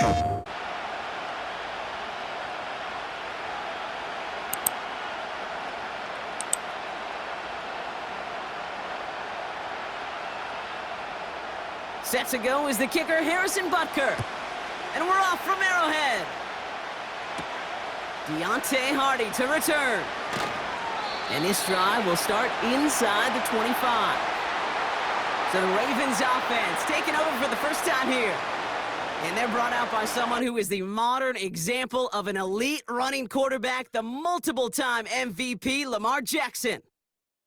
Set to go is the kicker, Harrison Butker. And we're off from Arrowhead. Deontay Hardy to return. And this drive will start inside the 25. So the Ravens offense taking over for the first time here. And they're brought out by someone who is the modern example of an elite running quarterback, the multiple-time MVP, Lamar Jackson.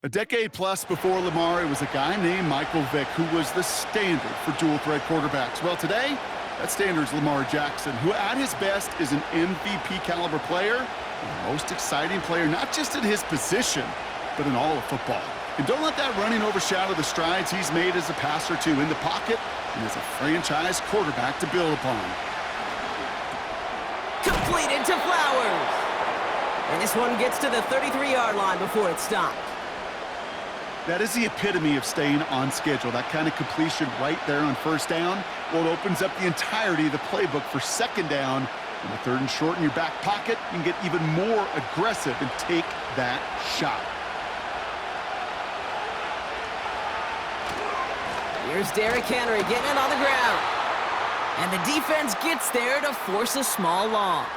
A decade plus before Lamar, it was a guy named Michael Vick who was the standard for dual-threat quarterbacks. Well, today, that standard is Lamar Jackson, who at his best is an MVP-caliber player, and the most exciting player, not just in his position, but in all of football. And don't let that running overshadow the strides he's made as a passer, too, in the pocket and as a franchise quarterback to build upon. Completed to Flowers. And this one gets to the 33-yard line before it stopped. That is the epitome of staying on schedule. That kind of completion right there on first down. Well, it opens up the entirety of the playbook for second down. In the third and short in your back pocket, you can get even more aggressive and take that shot. Here's Derrick Henry getting it on the ground. And the defense gets there to force a small loss.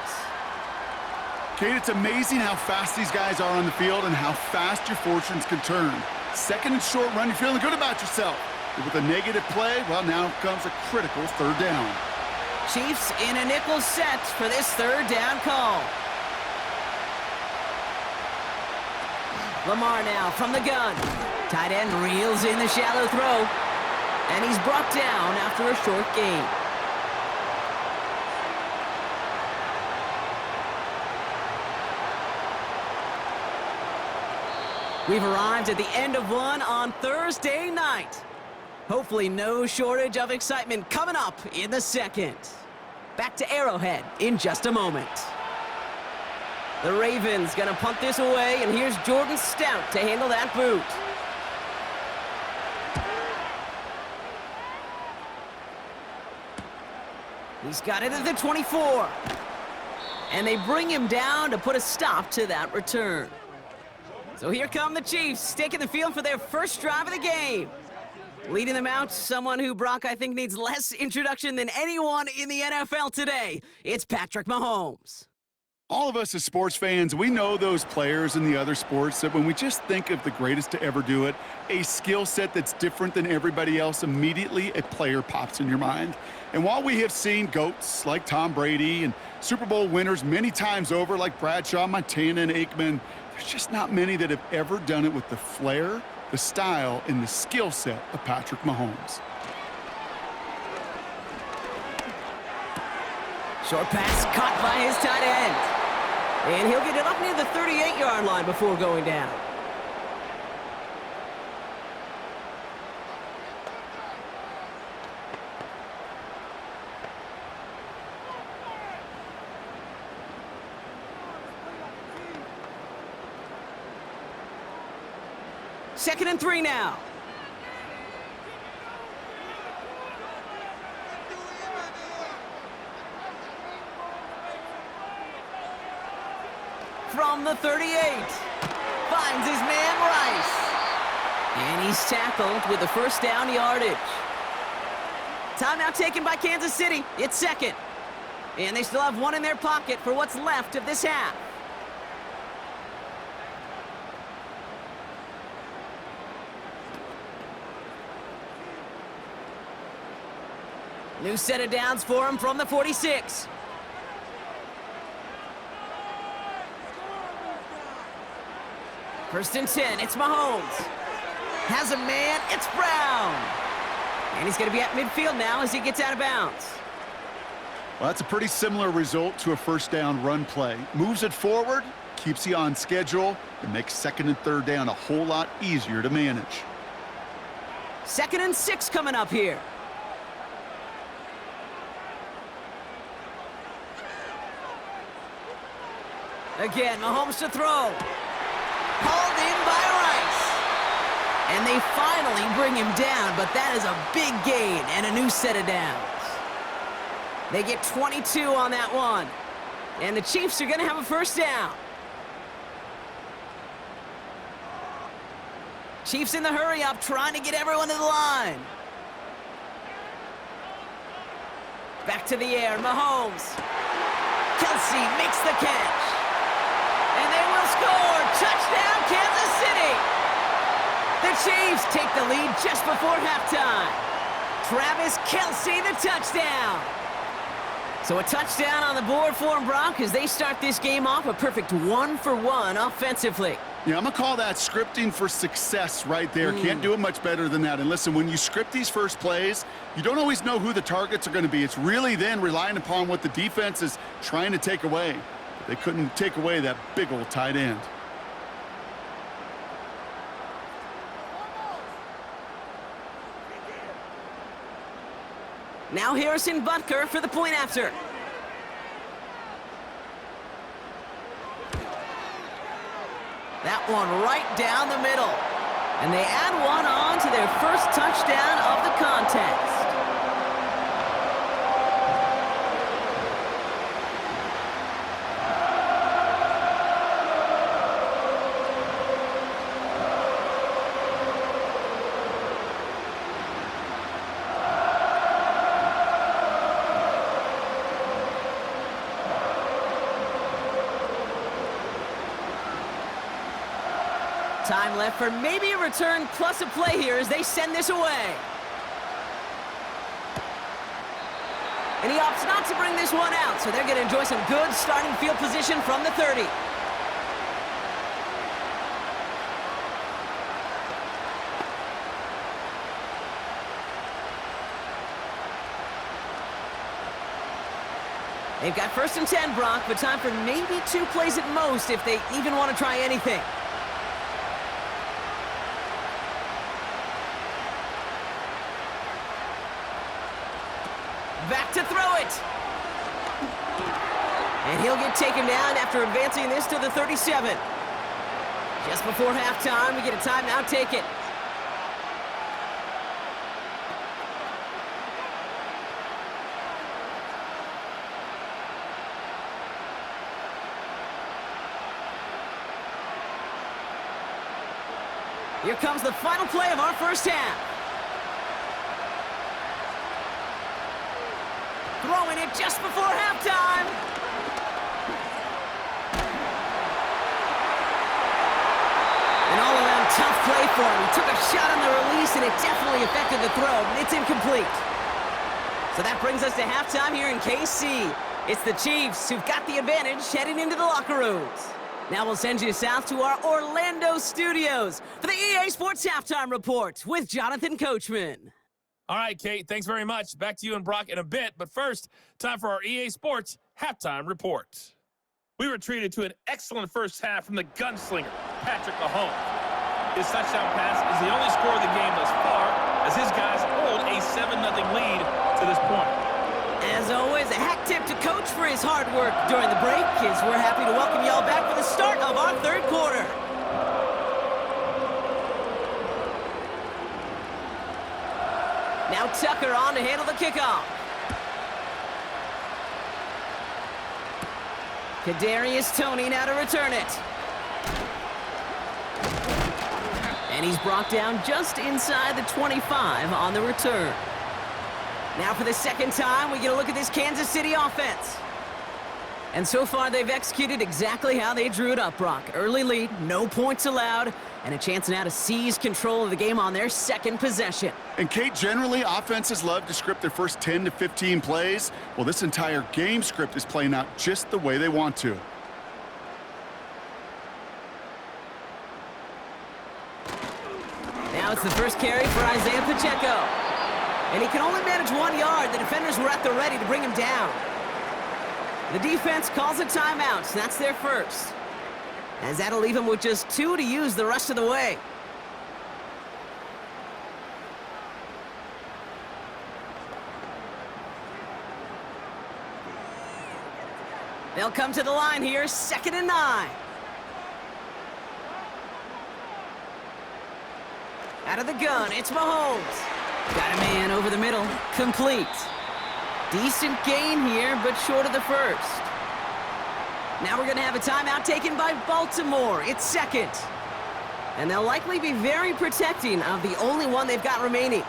Kate, it's amazing how fast these guys are on the field and how fast your fortunes can turn. Second and short run, you're feeling good about yourself. But with a negative play, well, now comes a critical third down. Chiefs in a nickel set for this third down call. Lamar now from the gun. Tight end reels in the shallow throw. And he's brought down after a short gain. We've arrived at the end of one on Thursday night. Hopefully no shortage of excitement coming up in the second. Back to Arrowhead in just a moment. The Ravens gonna punt this away, and here's Jordan Stout to handle that boot. He's got it at the 24. And they bring him down to put a stop to that return. So here come the Chiefs, taking the field for their first drive of the game. Leading them out, someone who, Brock, I think needs less introduction than anyone in the NFL today. It's Patrick Mahomes. All of us as sports fans, we know those players in the other sports that when we just think of the greatest to ever do it, a skill set that's different than everybody else, immediately a player pops in your mind. And while we have seen GOATs like Tom Brady and Super Bowl winners many times over like Bradshaw, Montana, and Aikman, there's just not many that have ever done it with the flair, the style, and the skill set of Patrick Mahomes. Short pass caught by his tight end. And he'll get it up near the 38-yard line before going down. Second and 3 now. From the 38. Finds his man Rice. And he's tackled with the first down yardage. Timeout taken by Kansas City. It's second. And they still have one in their pocket for what's left of this half. New set of downs for him from the 46. First and 10, it's Mahomes. Has a man, it's Brown. And he's going to be at midfield now as he gets out of bounds. Well, that's a pretty similar result to a first down run play. Moves it forward, keeps you on schedule, and makes second and third down a whole lot easier to manage. Second and 6 coming up here. Again, Mahomes to throw. Hauled in by Rice. And they finally bring him down, but that is a big gain and a new set of downs. They get 22 on that one. And the Chiefs are going to have a first down. Chiefs in the hurry-up, trying to get everyone to the line. Back to the air, Mahomes. Kelsey makes the catch. And they will score. Touchdown, Kansas City. The Chiefs take the lead just before halftime. Travis Kelsey, the touchdown. So a touchdown on the board for them, Brock, as they start this game off a perfect 1-for-1 offensively. Yeah, I'm going to call that scripting for success right there. Can't do it much better than that. And listen, when you script these first plays, you don't always know who the targets are going to be. It's really then relying upon what the defense is trying to take away. They couldn't take away that big old tight end. Now Harrison Butker for the point after. That one right down the middle. And they add one on to their first touchdown of the contest. Time left for maybe a return plus a play here as they send this away. And he opts not to bring this one out, so they're going to enjoy some good starting field position from the 30. They've got 1st and 10, Brock, but time for maybe 2 plays at most if they even want to try anything. Back to throw it. And he'll get taken down after advancing this to the 37. Just before halftime, we get a timeout, take it. Here comes the final play of our first half. Throwing it just before halftime. An all-around tough play for him. He took a shot on the release, and it definitely affected the throw, but it's incomplete. So that brings us to halftime here in KC. It's the Chiefs who've got the advantage heading into the locker rooms. Now we'll send you south to our Orlando studios for the EA Sports Halftime Report with Jonathan Coachman. All right, Kate, thanks very much. Back to you and Brock in a bit. But first, time for our EA Sports Halftime Report. We were treated to an excellent first half from the gunslinger, Patrick Mahomes. His touchdown pass is the only score of the game thus far, as his guys hold a 7-0 lead to this point. As always, a hat tip to Coach for his hard work during the break, as we're happy to welcome y'all back for the start of our third quarter. Now Tucker on to handle the kickoff. Kadarius Toney now to return it. And he's brought down just inside the 25 on the return. Now for the second time, we get a look at this Kansas City offense. And so far, they've executed exactly how they drew it up, Brock. Early lead, no points allowed, and a chance now to seize control of the game on their second possession. And, Kate, generally, offenses love to script their first 10 to 15 plays. Well, this entire game script is playing out just the way they want to. Now it's the first carry for Isaiah Pacheco. And he can only manage 1 yard. The defenders were at the ready to bring him down. The defense calls a timeout, so that's their first. As that'll leave him with just 2 to use the rest of the way. They'll come to the line here, 2nd and 9. Out of the gun, it's Mahomes. Got a man over the middle, complete. Decent gain here, but short of the first. Now we're going to have a timeout taken by Baltimore. It's second. And they'll likely be very protecting of the only one they've got remaining.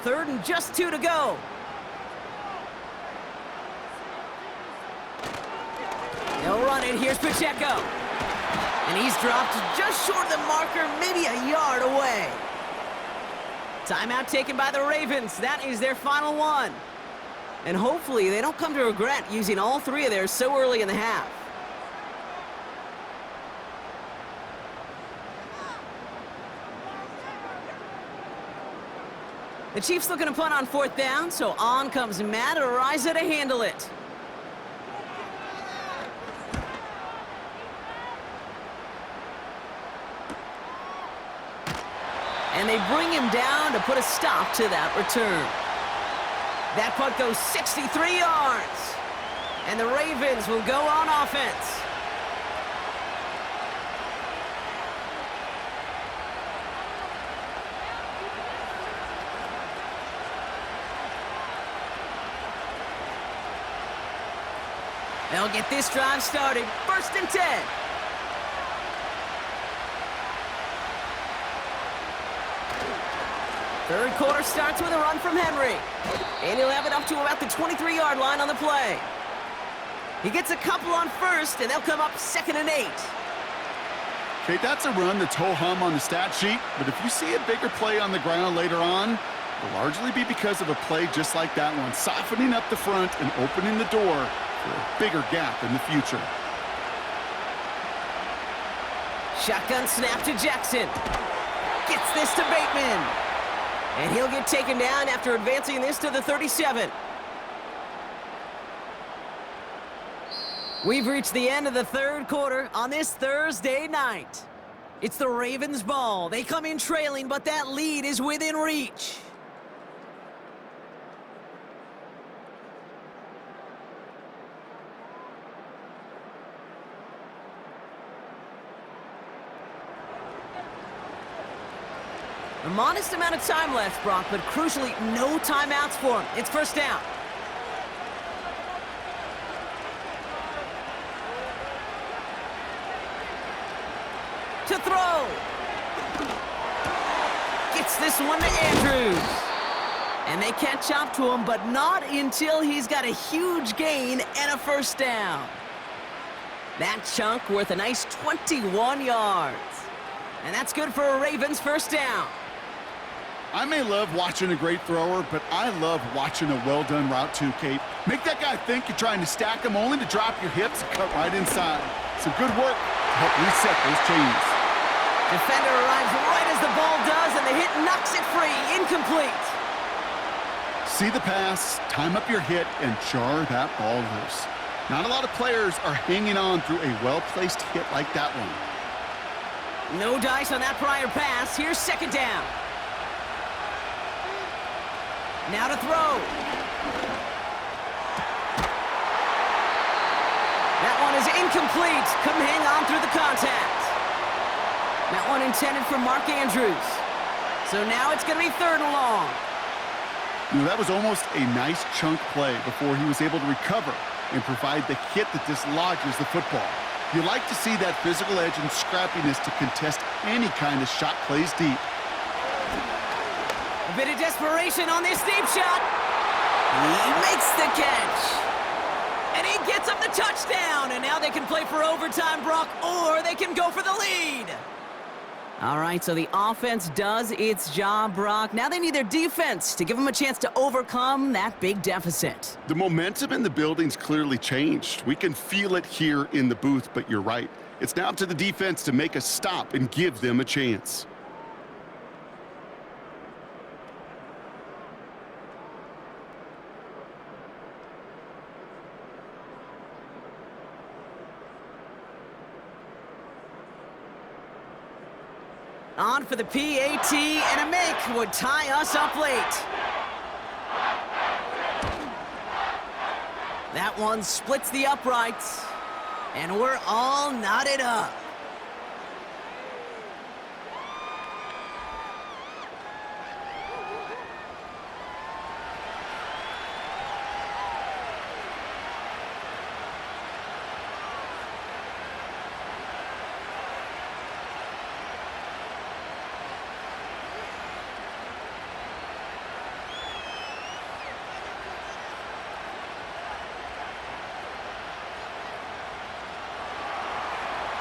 Third and just 2 to go. They'll run it. Here's Pacheco. And he's dropped just short of the marker, maybe a yard away. Timeout taken by the Ravens. That is their final one. And hopefully they don't come to regret using all three of theirs so early in the half. The Chiefs looking to punt on 4th down, so on comes Matt Araiza to handle it. And they bring him down to put a stop to that return. That punt goes 63 yards. And the Ravens will go on offense. They'll get this drive started. 1st and 10. Third quarter starts with a run from Henry. And he'll have it up to about the 23-yard line on the play. He gets a couple on first, and they'll come up 2nd and 8. Okay, that's a run that's ho-hum on the stat sheet, but if you see a bigger play on the ground later on, it'll largely be because of a play just like that one, softening up the front and opening the door for a bigger gap in the future. Shotgun snap to Jackson. Gets this to Bateman. And he'll get taken down after advancing this to the 37. We've reached the end of the third quarter on this Thursday night. It's the Ravens' ball. They come in trailing, but that lead is within reach. A modest amount of time left, Brock, but crucially, no timeouts for him. It's 1st down. To throw. Gets this one to Andrews. And they catch up to him, but not until he's got a huge gain and a 1st down. That chunk worth a nice 21 yards. And that's good for a Ravens 1st down. I may love watching a great thrower, but I love watching a well-done route too, Kate. Make that guy think you're trying to stack him only to drop your hips and cut right inside. Some good work to help reset those chains. Defender arrives right as the ball does, and the hit knocks it free. Incomplete. See the pass, time up your hit, and jar that ball loose. Not a lot of players are hanging on through a well-placed hit like that one. No dice on that prior pass. Here's 2nd down. Now to throw. That one is incomplete. Couldn't hang on through the contact. That one intended for Mark Andrews. So now it's going to be 3rd and long. You know, that was almost a nice chunk play before he was able to recover and provide the hit that dislodges the football. You like to see that physical edge and scrappiness to contest any kind of shot plays deep. A bit of desperation on this deep shot. He makes the catch. And he gets up the touchdown. And now they can play for overtime, Brock, or they can go for the lead. All right, so the offense does its job, Brock. Now they need their defense to give them a chance to overcome that big deficit. The momentum in the building's clearly changed. We can feel it here in the booth, but you're right. It's now up to the defense to make a stop and give them a chance. On for the PAT, and a make would tie us up late. That one splits the uprights, and we're all knotted up.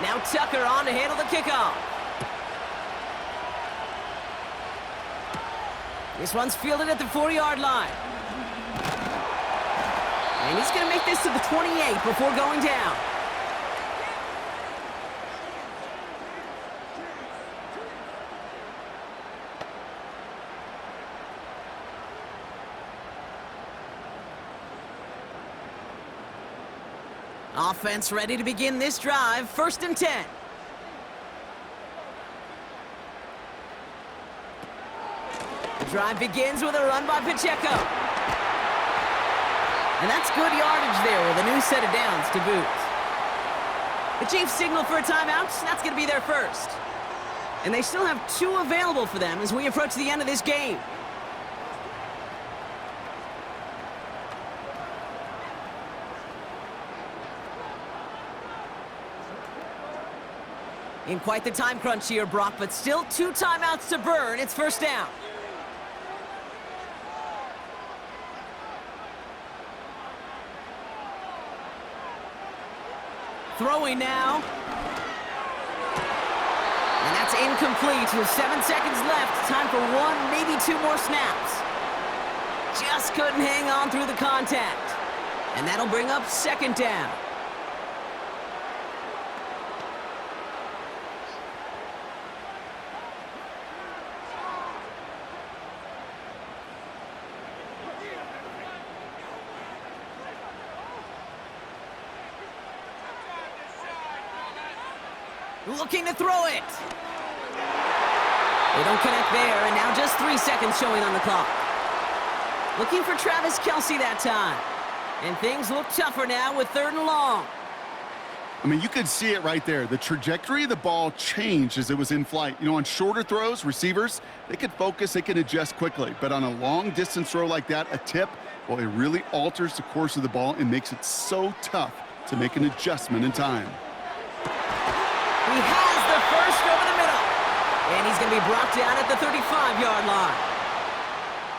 Now Tucker on to handle the kickoff. This one's fielded at the 4-yard line. And he's going to make this to the 28 before going down. Offense ready to begin this drive. 1st and 10. The drive begins with a run by Pacheco. And that's good yardage there with a new set of downs to boot. The Chiefs signal for a timeout. That's going to be their first. And they still have 2 available for them as we approach the end of this game. In quite the time crunch here, Brock, but still 2 timeouts to burn. It's 1st down. Throwing now. And that's incomplete with 7 seconds left. Time for 1, maybe 2 more snaps. Just couldn't hang on through the contact. And that'll bring up 2nd down. Looking to throw it. They don't connect there, and now just 3 seconds showing on the clock. Looking for Travis Kelce that time. And things look tougher now with 3rd and long. I mean, you could see it right there. The trajectory of the ball changed as it was in flight. You know, on shorter throws, receivers, they could focus, they can adjust quickly. But on a long-distance throw like that, a tip, well, it really alters the course of the ball and makes it so tough to make an adjustment in time. He has the first over the middle. And he's going to be brought down at the 35-yard line.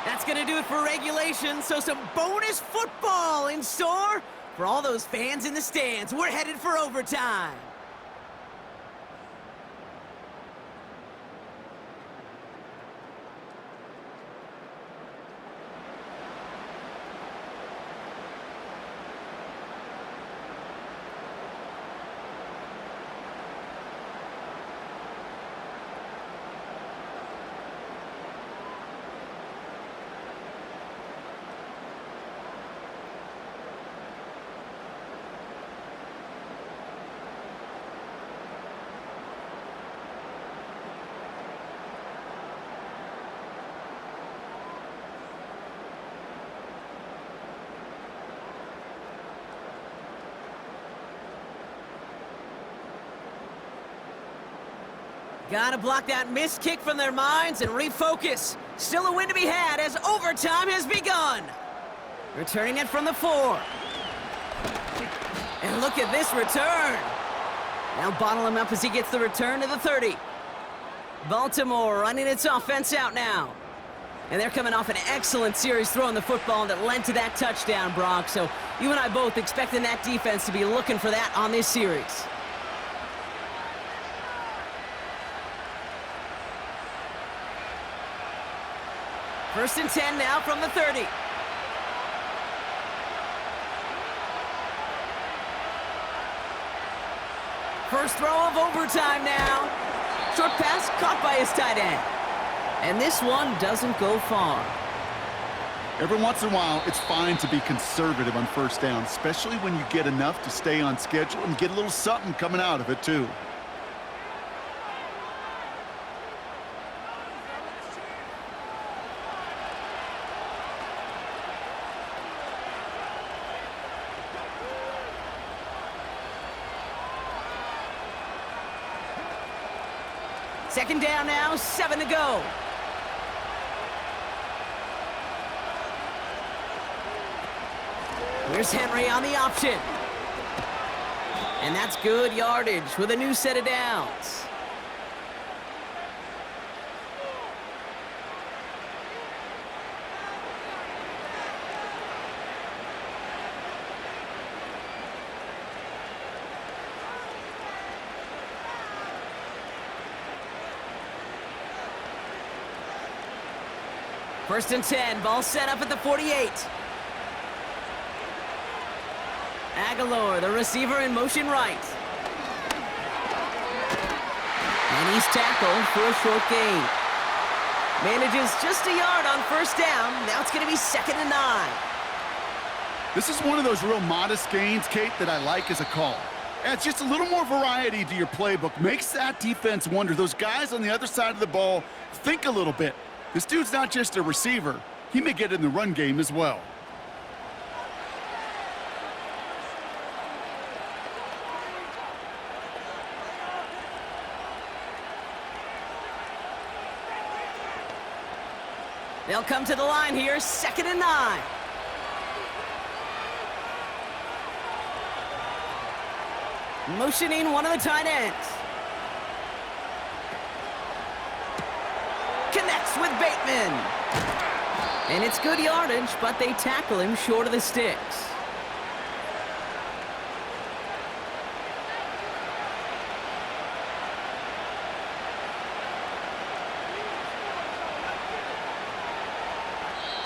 That's going to do it for regulation, so some bonus football in store for all those fans in the stands. We're headed for overtime. Gotta block that missed kick from their minds and refocus. Still a win to be had as overtime has begun. Returning it from the 4. And look at this return. Now bottle him up as he gets the return to the 30. Baltimore running its offense out now. And they're coming off an excellent series throwing the football that led to that touchdown, Brock. So you and I both expecting that defense to be looking for that on this series. First and 10 now from the 30. First throw of overtime now. Short pass caught by his tight end. And this one doesn't go far. Every once in a while, it's fine to be conservative on 1st down, especially when you get enough to stay on schedule and get a little something coming out of it, too. Second down now, 7 to go. Here's Henry on the option. And that's good yardage with a new set of downs. First and 10, ball set up at the 48. Aguilar, the receiver in motion right. And he's tackled for a short gain. Manages just a yard on first down. Now it's going to be 2nd and 9. This is one of those real modest gains, Kate, that I like as a call. Adds just a little more variety to your playbook. Makes that defense wonder. Those guys on the other side of the ball think a little bit. This dude's not just a receiver. He may get in the run game as well. They'll come to the line here, 2nd and 9. Motioning one of the tight ends. Connects with Bateman. And it's good yardage, but they tackle him short of the sticks.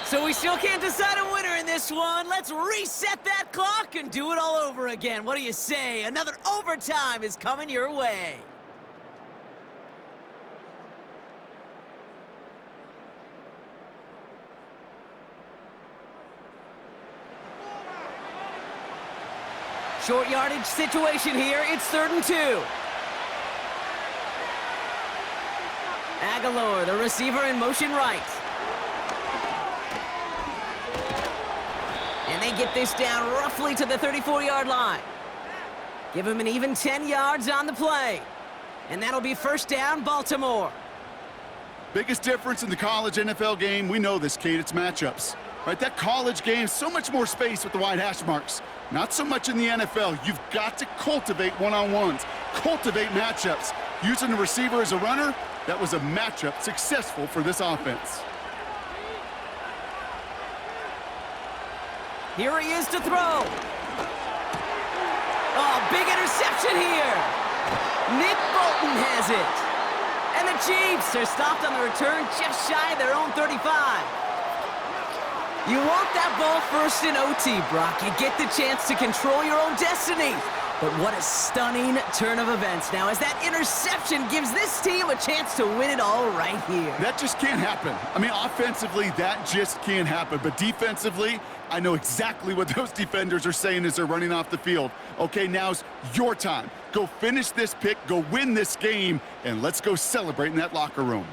So we still can't decide a winner in this one. Let's reset that clock and do it all over again. What do you say? Another overtime is coming your way. Short yardage situation here. It's 3rd and 2. Aguilar, the receiver in motion right. And they get this down roughly to the 34-yard line. Give him an even 10 yards on the play. And that'll be first down, Baltimore. Biggest difference in the college NFL game, we know this, Kate, it's matchups. Right, that college game, so much more space with the wide hash marks. Not so much in the NFL. You've got to cultivate one-on-ones, cultivate matchups. Using the receiver as a runner, that was a matchup successful for this offense. Here he is to throw. Oh, big interception here. Nick Bolton has it. And the Chiefs are stopped on the return just shy of their own 35. You want that ball first in OT, Brock. You get the chance to control your own destiny. But what a stunning turn of events now as that interception gives this team a chance to win it all right here. That just can't happen. I mean, offensively, that just can't happen. But defensively, I know exactly what those defenders are saying as they're running off the field. Okay, now's your time. Go finish this pick, go win this game, and let's go celebrate in that locker room.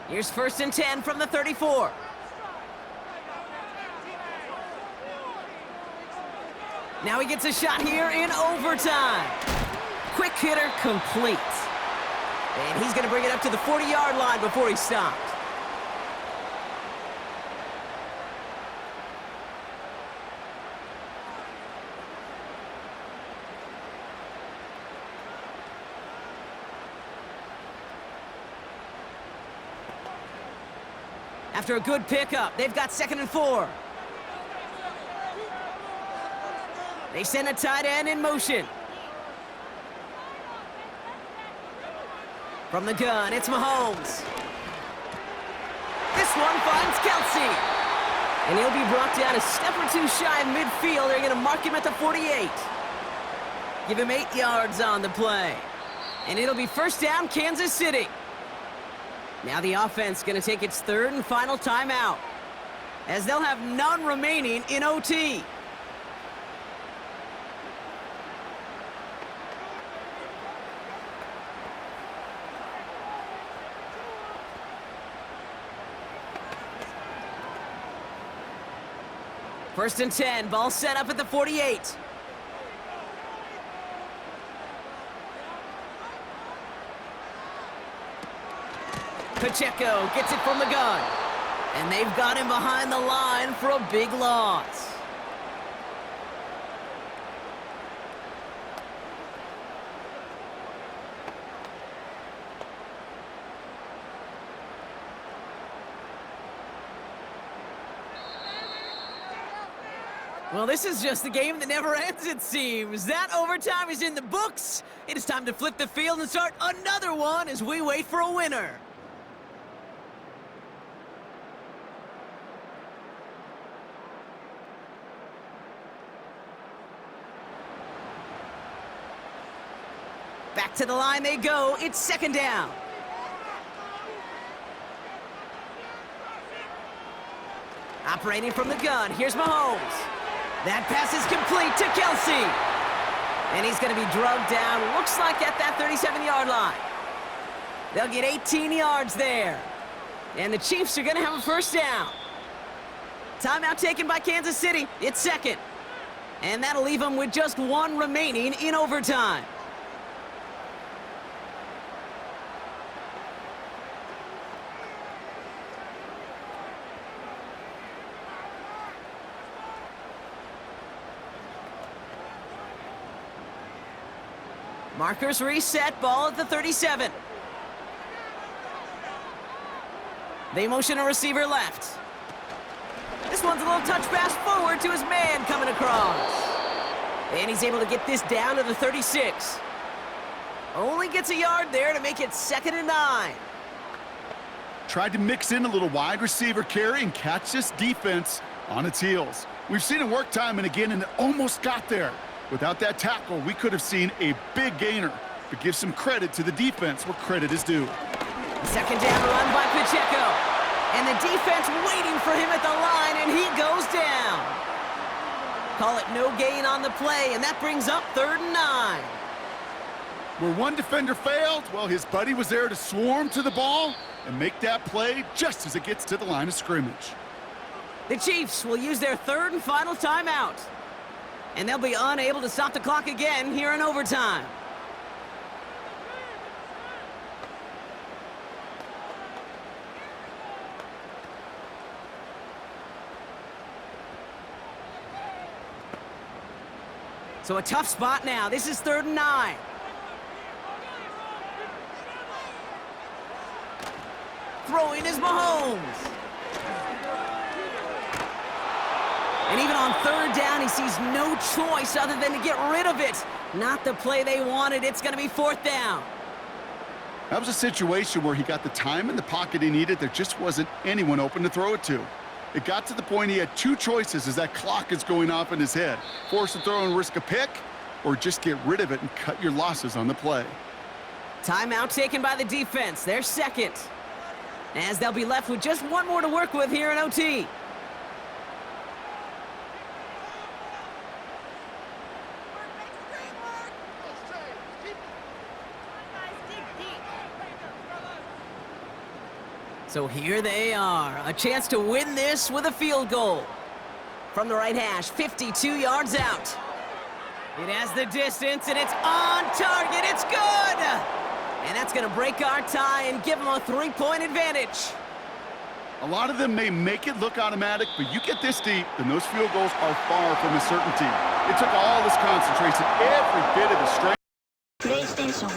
Here's 1st and 10 from the 34. Now he gets a shot here in overtime. Quick hitter complete. And he's going to bring it up to the 40-yard line before he stopped. After a good pickup, they've got 2nd and 4. They send a tight end in motion. From the gun, it's Mahomes. This one finds Kelsey. And he'll be brought down a step or two shy of midfield. They're going to mark him at the 48. Give him 8 yards on the play. And it'll be first down, Kansas City. Now the offense going to take its 3rd and final timeout, as they'll have none remaining in OT. First and 10, ball set up at the 48. Pacheco gets it from the gun. And they've got him behind the line for a big loss. Well, this is just the game that never ends, it seems. That overtime is in the books. It is time to flip the field and start another one as we wait for a winner. Back to the line they go. It's second down. Operating from the gun, here's Mahomes. That pass is complete to Kelsey. And he's going to be drugged down, looks like at that 37-yard line. They'll get 18 yards there. And the Chiefs are going to have a first down. Timeout taken by Kansas City. It's second. And that'll leave them with just one remaining in overtime. Markers reset, ball at the 37. They motion a receiver left. This one's a little touch pass forward to his man coming across. And he's able to get this down to the 36. Only gets a yard there to make it 2nd and 9. Tried to mix in a little wide receiver carry and catch this defense on its heels. We've seen it work time and again, and it almost got there. Without that tackle, we could have seen a big gainer. But give some credit to the defense where credit is due. Second down run by Pacheco. And the defense waiting for him at the line, and he goes down. Call it no gain on the play, and that brings up 3rd and 9. Where one defender failed, well, his buddy was there to swarm to the ball and make that play just as it gets to the line of scrimmage. The Chiefs will use their 3rd and final timeout. And they'll be unable to stop the clock again here in overtime. So a tough spot now. This is 3rd and 9. Throwing is Mahomes. And even on 3rd down, he sees no choice other than to get rid of it. Not the play they wanted. It's going to be 4th down. That was a situation where he got the time in the pocket he needed. There just wasn't anyone open to throw it to. It got to the point he had 2 choices as that clock is going off in his head. Force a throw and risk a pick, or just get rid of it and cut your losses on the play. Timeout taken by the defense. They're second. As they'll be left with just one more to work with here in OT. So here they are, a chance to win this with a field goal. From the right hash, 52 yards out. It has the distance, and it's on target. It's good! And that's going to break our tie and give them a 3-point advantage. A lot of them may make it look automatic, but you get this deep, and those field goals are far from a certainty. It took all this concentration, every bit of the strength. PlayStation